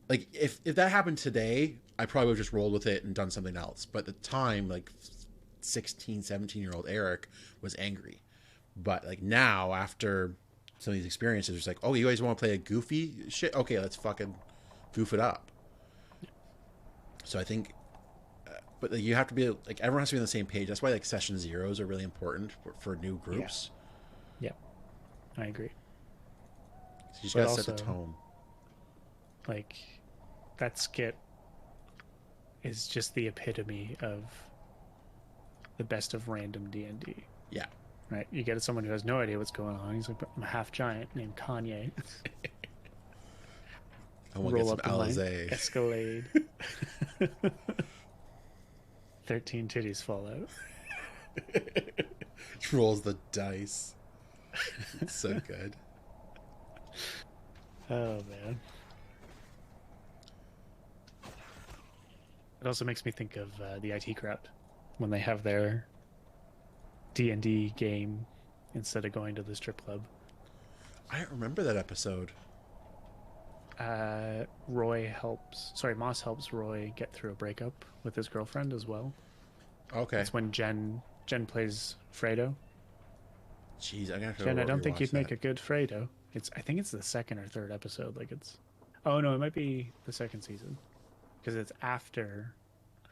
like if that happened today, I probably would have just rolled with it and done something else. But at the time, like 16, 17-year-old Eric was angry. But like now, after some of these experiences, it's like, oh, you guys want to play a goofy shit? Okay, let's fucking goof it up. So I think, but like, you have to be like everyone has to be on the same page. That's why like session zeros are really important for new groups. Yeah, I agree. So you just But gotta set the also- tone. Like, that skit is just the epitome of the best of random D&D. Yeah. Right? You get someone who has no idea what's going on. He's like, I'm a half giant named Kanye. I want to get some line, Alizé. Escalade. 13 titties fall out. Rolls the dice. It's so good. Oh, man. It also makes me think of the IT crowd when they have their D&D game instead of going to the strip club. I don't remember that episode. Moss helps Roy get through a breakup with his girlfriend as well. Okay. It's when Jen plays Fredo. Jeez, I'm gonna have to Jen, I don't think rewatch you'd make that. a good Fredo. I think it's the second or third episode. Like it's, oh no, it might be the second season because it's after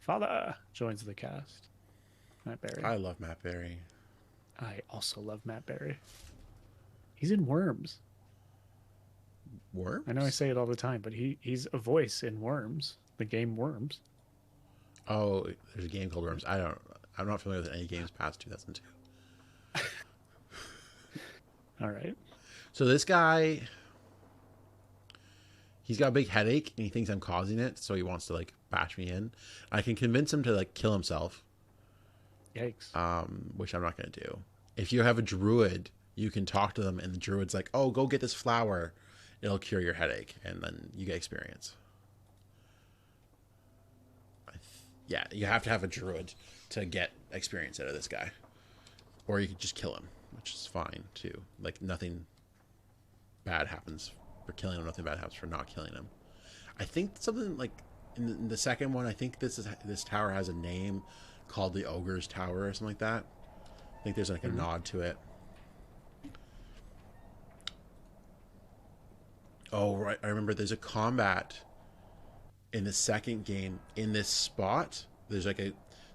Father joins the cast. Matt Berry. I love Matt Berry. I also love Matt Berry. He's in Worms. Worms? I know I say it all the time, but he's a voice in Worms, the game Worms. Oh, there's a game called Worms. I'm not familiar with any games past 2002. All right. So this guy, he's got a big headache and he thinks I'm causing it, so he wants to like bash me in. I can convince him to like kill himself, Yikes. which I'm not going to do. If you have a druid, you can talk to them and the druid's like, oh, go get this flower. It'll cure your headache. And then you get experience. Yeah, you have to have a druid to get experience out of this guy. Or you could just kill him, which is fine too. Like nothing bad happens for killing him, nothing bad happens for not killing him. I think something like in the second one, I think this tower has a name called the Ogre's Tower or something like that. I think there's like a nod to it. Oh right, I remember there's a combat in the second game in this spot. There's like in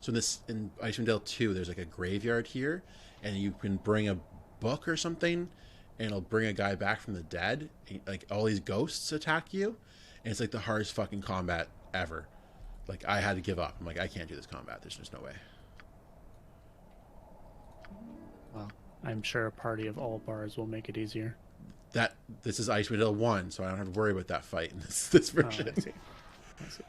Icewind Dale 2, there's like a graveyard here, and you can bring a book or something, and it'll bring a guy back from the dead. Like all these ghosts attack you, and it's like the hardest fucking combat ever. Like I had to give up. I'm like, I can't do this combat. There's just no way. Well, I'm sure a party of all bars will make it easier. This is Icewind Dale 1, so I don't have to worry about that fight in this Oh, version. I see. I see.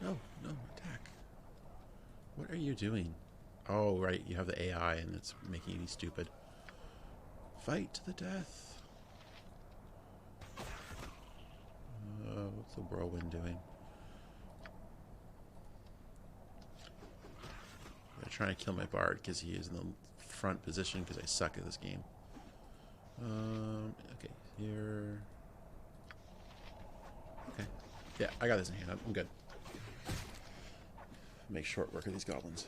No, attack. What are you doing? Oh, right, you have the AI and it's making you stupid. Fight to the death. What's the whirlwind doing? I'm trying to kill my bard because he is in the front position because I suck at this game. Okay, here. Okay. Yeah, I got this in hand. I'm good. Make short work of these goblins.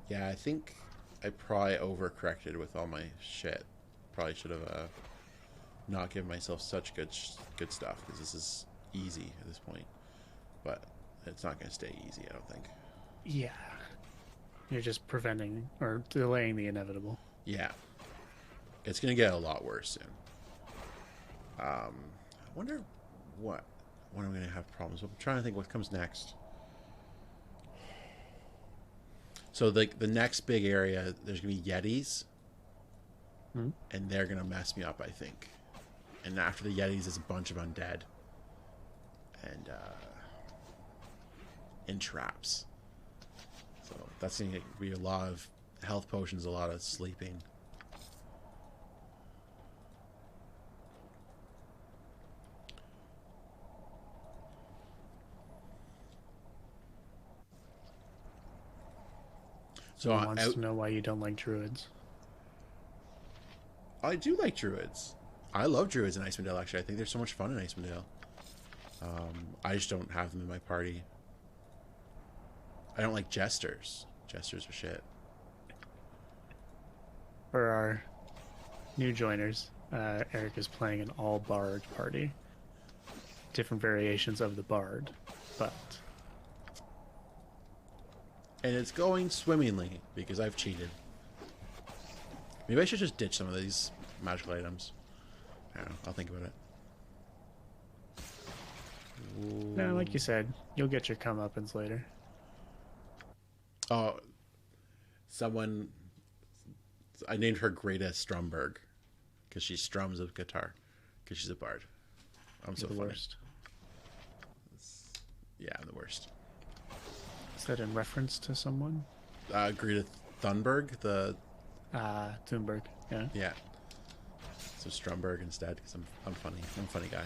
Yeah, I think I probably overcorrected with all my shit. Probably should have not given myself such good stuff because this is easy at this point. But it's not going to stay easy, I don't think. Yeah. You're just preventing or delaying the inevitable. Yeah. It's going to get a lot worse soon. I wonder what am I going to have problems with? I'm trying to think what comes next. So the next big area, there's going to be Yetis. Hmm? And they're going to mess me up, I think. And after the Yetis is a bunch of undead. And traps. So that's going to be a lot of health potions, a lot of sleeping. So Someone wants to know why you don't like druids. I do like druids. I love druids in Icewind Dale, actually. I think they're so much fun in Icewind Dale. I just don't have them in my party. I don't like jesters. Jesters are shit. For our new joiners, Eric is playing an all bard party. Different variations of the bard, but and it's going swimmingly because I've cheated. Maybe I should just ditch some of these magical items. I don't know. I'll think about it. Ooh. No, like you said, you'll get your comeuppance later. Oh, someone. I named her Greta Stromberg because she strums a guitar because she's a bard. I'm so the funny. Worst. Yeah, I'm the worst. Is that in reference to someone? Greta Thunberg, the Thunberg. Yeah. yeah. So Stromberg instead because I'm funny. I'm a funny guy.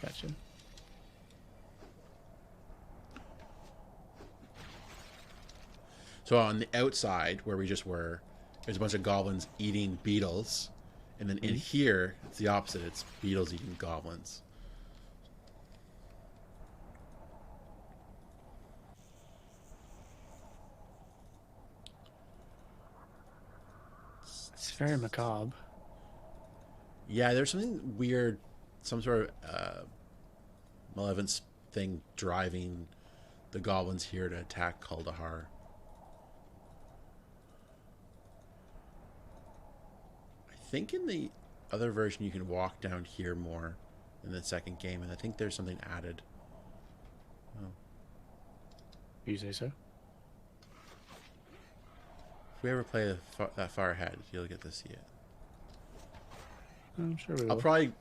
Gotcha. So on the outside where we just were, there's a bunch of goblins eating beetles, and then in here it's the opposite. It's beetles eating goblins. It's very macabre. Yeah, there's something weird, some sort of malevolent thing driving the goblins here to attack Kuldahar. I think in the other version you can walk down here more in the second game, and I think there's something added. Oh. You say so? If we ever play that far ahead, you'll get to see it. I'm sure we will.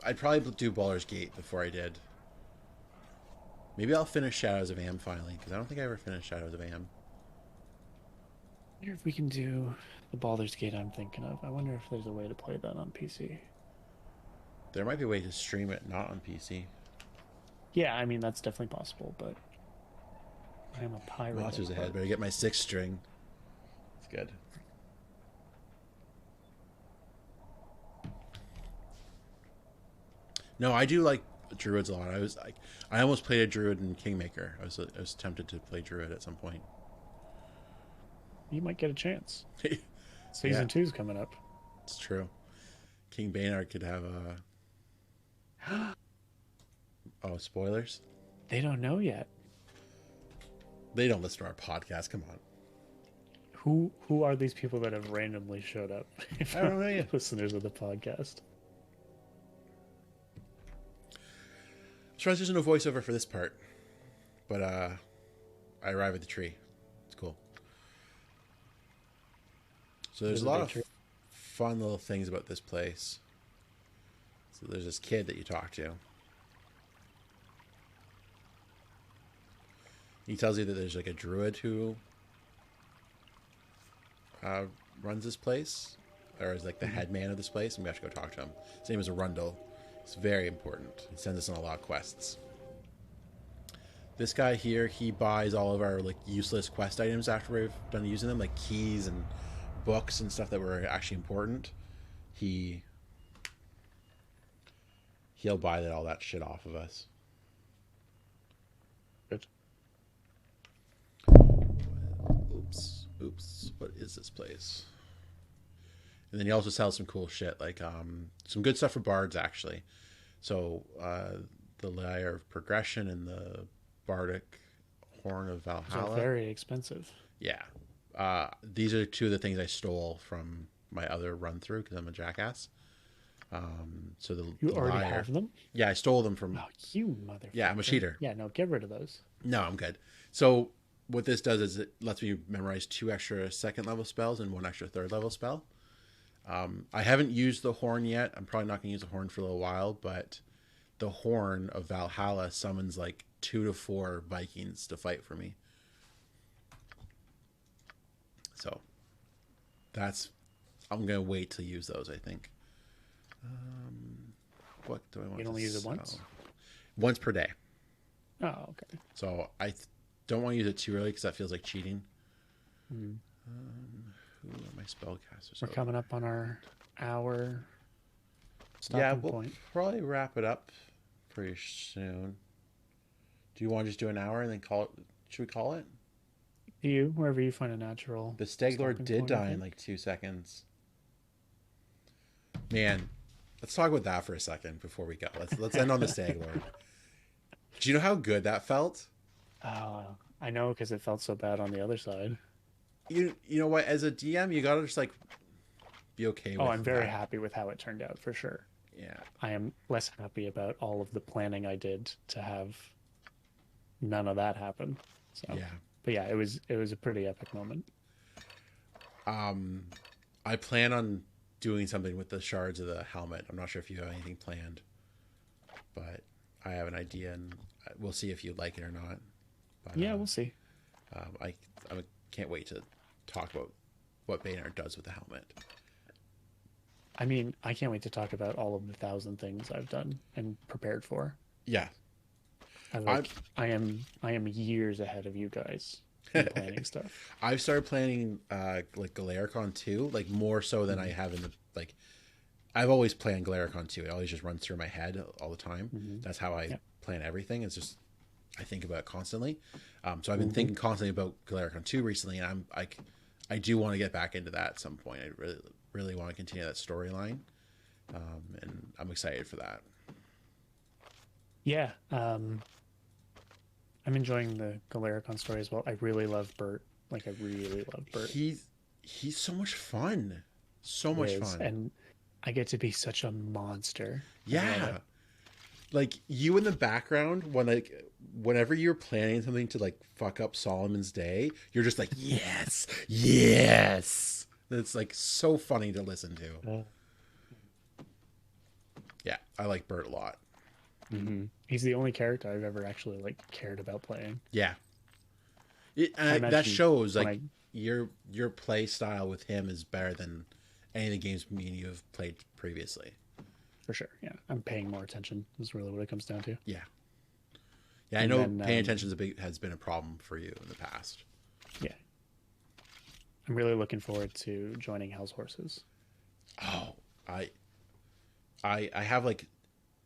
I'd probably do Baldur's Gate before I did. Maybe I'll finish Shadows of Am finally, because I don't think I ever finished Shadows of Am. I wonder if we can do the Baldur's Gate I'm thinking of. I wonder if there's a way to play that on PC. There might be a way to stream it not on PC. Yeah, I mean, that's definitely possible, but I am a pirate. Monsters ahead. Better get my 6 string. It's good. No, I do like druids a lot. I almost played a druid in Kingmaker. I was tempted to play druid at some point. You might get a chance. Season 2's coming up. It's true. King Baynard could have a... Oh, spoilers? They don't know yet. They don't listen to our podcast. Come on. Who are these people that have randomly showed up? I don't know yet. Listeners of the podcast. I'm surprised there's no voiceover for this part. But I arrive at the tree. It's cool. So there's a lot of fun little things about this place. So there's this kid that you talk to. He tells you that there's like a druid who runs this place, or is like the head man of this place, and we have to go talk to him. His name is Arundel. It's very important. He sends us on a lot of quests. This guy here, he buys all of our like useless quest items after we've done using them, like keys and books and stuff that were actually important. He'll buy all that shit off of us. Good. Oops. What is this place? And then he also sells some cool shit, like some good stuff for bards, actually. So the Lyre of Progression and the Bardic Horn of Valhalla. They're very expensive. Yeah. These are two of the things I stole from my other run through because I'm a jackass. So You the already liar. have them? Yeah, I stole them from. Oh, you motherfucker. Yeah, I'm a cheater. Yeah, no, get rid of those. No, I'm good. So what this does is it lets me memorize 2 extra second level spells and 1 extra third level spell. I haven't used the horn yet. I'm probably not going to use the horn for a little while, but the horn of Valhalla summons like 2 to 4 Vikings to fight for me. So I'm going to wait to use those, I think. What do I want You to only use it sell? once? Once per day. Oh, okay. So I don't want to use it too early because that feels like cheating. Mm. Who are my spellcasters? We're coming up on our hour stopping Yeah, we'll point. probably wrap it up pretty soon. Do you want to just do an hour and then call it? Should we call it? You, wherever you find a natural. The Stag Lord stopping did point, I die in think. like 2 seconds. Man, let's talk about that for a second before we go. Let's end on the Stag Lord. Do you know how good that felt? I know, because it felt so bad on the other side. You know what? As a DM, you gotta just like be okay with. Oh, I'm very that. happy with how it turned out, for sure. Yeah. I am less happy about all of the planning I did to have none of that happen. So, Yeah. but yeah, it was a pretty epic moment. I plan on doing something with the shards of the helmet. I'm not sure if you have anything planned, but I have an idea, and we'll see if you like it or not. But, Yeah, we'll see. I can't wait to talk about what Baynard does with the helmet. I mean, I can't wait to talk about all of the 1,000 things I've done and prepared for. Yeah. I am years ahead of you guys in planning stuff. I've started planning like Galericon 2, like more so than I have in the like. I've always planned Galericon 2. It always just runs through my head all the time. That's how I plan everything. It's just I think about it constantly. So I've been thinking constantly about Galericon 2 recently, and I do want to get back into that at some point. I really want to continue that storyline, and I'm excited for that. Yeah, I'm enjoying the Galericon story as well. I really love Bert. Like, I really love Bert. He's so much fun. So much fun. And I get to be such a monster. Yeah. Like you in the background when whenever you're planning something to like fuck up Solomon's day, you're just like, yes, yes. It's like so funny to listen to. Yeah, I like Bert a lot. He's the only character I've ever actually like cared about playing. Yeah. That shows like your play style with him is better than any of the games me and you have played previously. For sure, yeah. I'm paying more attention is really what it comes down to. Yeah. Yeah, I know paying attention has been a problem for you in the past. Yeah. I'm really looking forward to joining Hell's Horses. Oh, I have like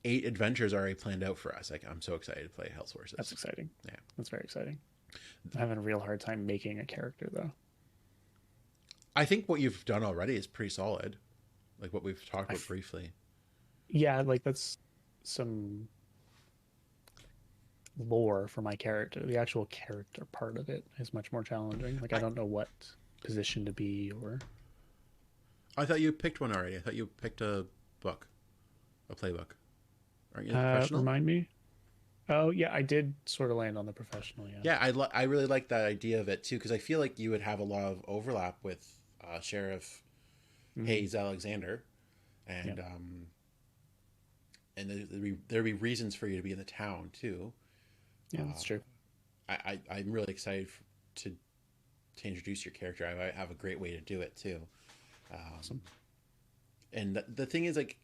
8 adventures already planned out for us. Like I'm so excited to play Hell's Horses. That's exciting. Yeah. That's very exciting. I'm having a real hard time making a character though. I think what you've done already is pretty solid. Like what we've talked about briefly. Yeah, like that's some lore for my character. The actual character part of it is much more challenging. Like I don't know what position to be or. I thought you picked one already. I thought you picked a book, a playbook. Aren't you the professional? Remind me. Oh yeah, I did sort of land on the professional. Yeah. Yeah, I really like that idea of it too because I feel like you would have a lot of overlap with Sheriff Hayes Alexander, and there'd be reasons for you to be in the town too. Yeah, that's true. I'm really excited to introduce your character. I have a great way to do it too. Awesome. And the thing is, like,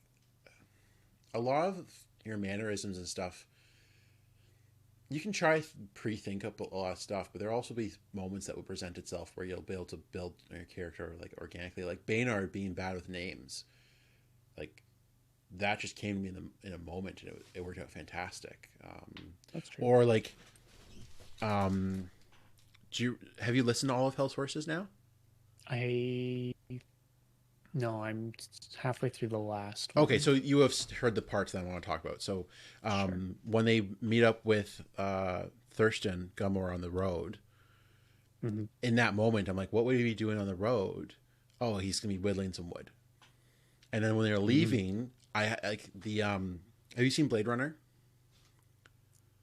a lot of your mannerisms and stuff, you can try pre-think up a lot of stuff, but there'll also be moments that will present itself where you'll be able to build your character like organically. Like Baynard being bad with names, like that just came to me in a moment, and it worked out fantastic. That's true. Or like, have you listened to all of Hell's Horses now? No, I'm halfway through the last one. Okay, so you have heard the parts that I want to talk about. So when they meet up with Thurston Gilmore on the road, in that moment, I'm like, what would he be doing on the road? Oh, he's going to be whittling some wood. And then when they're leaving, I like the Have you seen Blade Runner?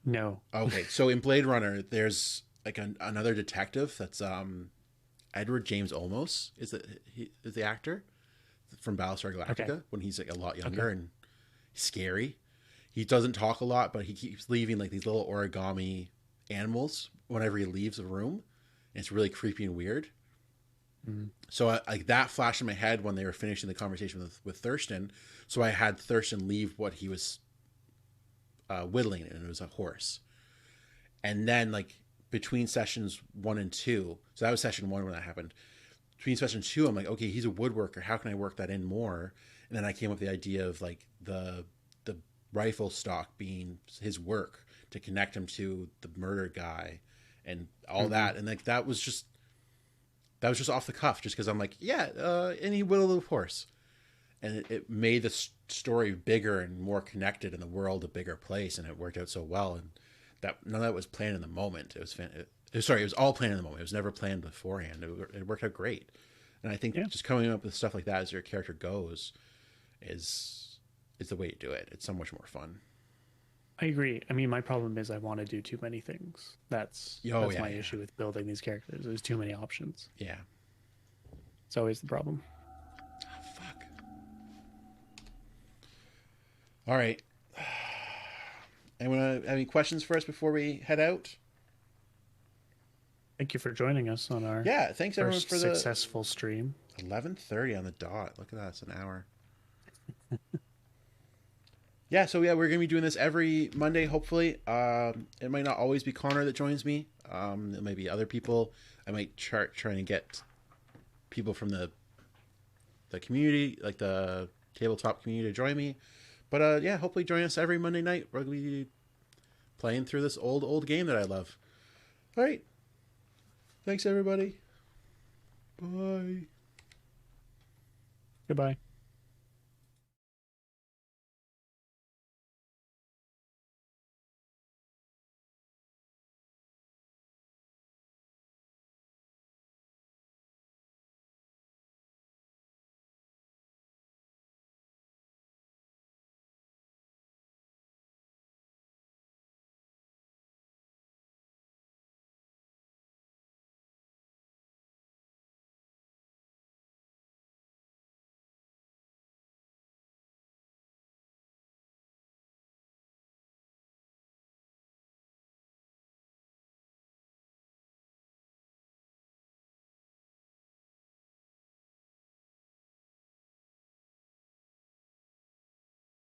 No. Okay, so in Blade Runner, there's like another detective that's Edward James Olmos is the actor from Battlestar Galactica Okay. when he's like a lot younger Okay. and scary. He doesn't talk a lot, but he keeps leaving like these little origami animals whenever he leaves a room. And it's really creepy and weird. Mm. So like that flashed in my head when they were finishing the conversation with Thurston. So I had Thurston leave what he was whittling, and it was a horse. And then like between sessions 1 and 2, so that was session 1 when that happened. Between session 2, I'm like, okay, he's a woodworker. How can I work that in more? And then I came up with the idea of like the rifle stock being his work to connect him to the murder guy and all that. And like that was just off the cuff, just because I'm like, yeah, and he whittled a horse, and it made the story bigger and more connected, and the world a bigger place, and it worked out so well. And that none of that was planned in the moment. It was all planned in the moment. It was never planned beforehand. It worked out great. And I think just coming up with stuff like that as your character goes is the way to do it. It's so much more fun. I agree. I mean, my problem is I want to do too many things. That's my issue with building these characters. There's too many options. Yeah. It's always the problem. Oh, fuck. All right. Anyone have any questions for us before we head out? Thank you for joining us on our Yeah, thanks everyone first for the successful stream. 11:30 on the dot. Look at that, it's an hour. Yeah, so yeah, we're gonna be doing this every Monday. Hopefully, it might not always be Connor that joins me. It might be other people. I might trying to get people from the community, like the tabletop community, to join me. But yeah, hopefully join us every Monday night. We're gonna be playing through this old game that I love. All right, thanks everybody. Bye. Goodbye.